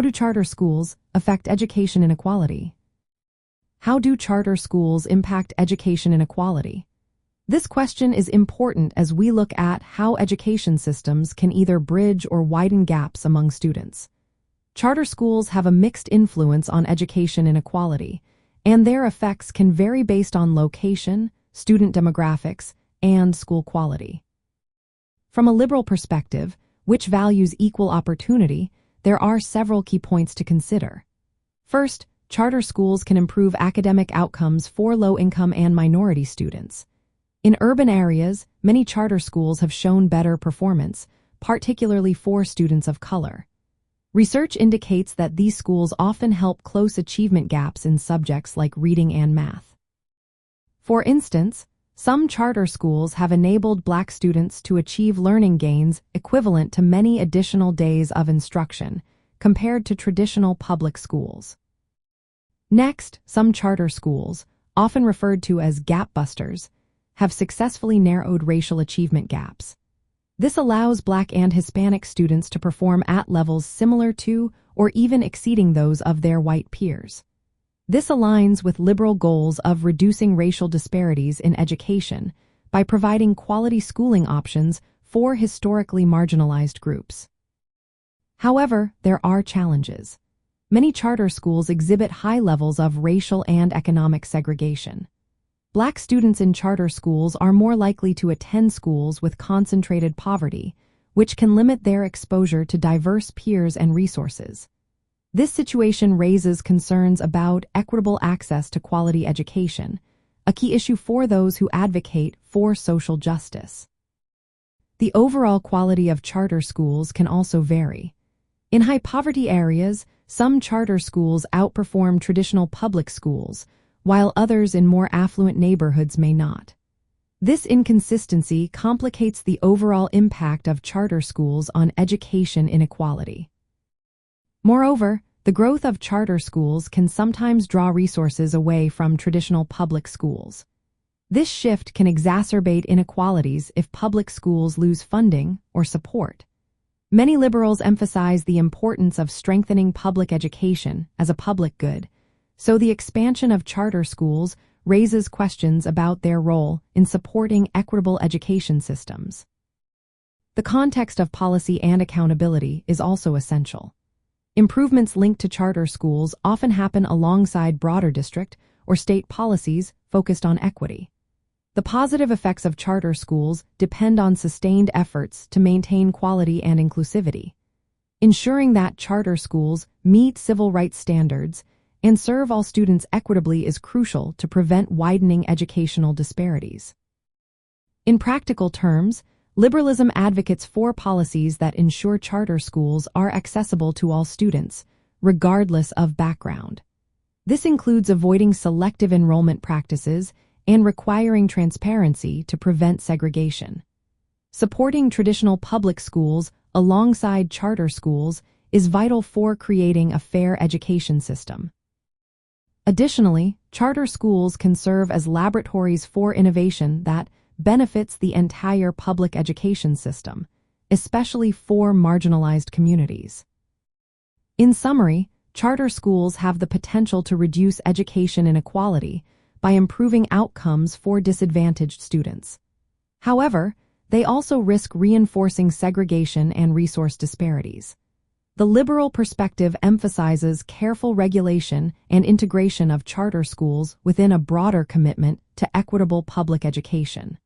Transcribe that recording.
How do charter schools affect education inequality? How do charter schools impact education inequality? This question is important as we look at how education systems can either bridge or widen gaps among students. Charter schools have a mixed influence on education inequality, and their effects can vary based on location, student demographics, and school quality. From a liberal perspective, which values equal opportunity, there are several key points to consider. First, charter schools can improve academic outcomes for low-income and minority students. In urban areas, many charter schools have shown better performance, particularly for students of color. Research indicates that these schools often help close achievement gaps in subjects like reading and math. For instance, some charter schools have enabled Black students to achieve learning gains equivalent to many additional days of instruction compared to traditional public schools. Next, some charter schools, often referred to as gap busters, have successfully narrowed racial achievement gaps. This allows Black and Hispanic students to perform at levels similar to or even exceeding those of their white peers. This aligns with liberal goals of reducing racial disparities in education by providing quality schooling options for historically marginalized groups. However, there are challenges. Many charter schools exhibit high levels of racial and economic segregation. Black students in charter schools are more likely to attend schools with concentrated poverty, which can limit their exposure to diverse peers and resources. This situation raises concerns about equitable access to quality education, a key issue for those who advocate for social justice. The overall quality of charter schools can also vary. In high-poverty areas, some charter schools outperform traditional public schools, while others in more affluent neighborhoods may not. This inconsistency complicates the overall impact of charter schools on education inequality. Moreover, the growth of charter schools can sometimes draw resources away from traditional public schools. This shift can exacerbate inequalities if public schools lose funding or support. Many liberals emphasize the importance of strengthening public education as a public good, so the expansion of charter schools raises questions about their role in supporting equitable education systems. The context of policy and accountability is also essential. Improvements linked to charter schools often happen alongside broader district or state policies focused on equity. The positive effects of charter schools depend on sustained efforts to maintain quality and inclusivity. Ensuring that charter schools meet civil rights standards and serve all students equitably is crucial to prevent widening educational disparities. In practical terms, liberalism advocates for policies that ensure charter schools are accessible to all students, regardless of background. This includes avoiding selective enrollment practices and requiring transparency to prevent segregation. Supporting traditional public schools alongside charter schools is vital for creating a fair education system. Additionally, charter schools can serve as laboratories for innovation that benefits the entire public education system, especially for marginalized communities. In summary, charter schools have the potential to reduce education inequality by improving outcomes for disadvantaged students. However, they also risk reinforcing segregation and resource disparities. The liberal perspective emphasizes careful regulation and integration of charter schools within a broader commitment to equitable public education.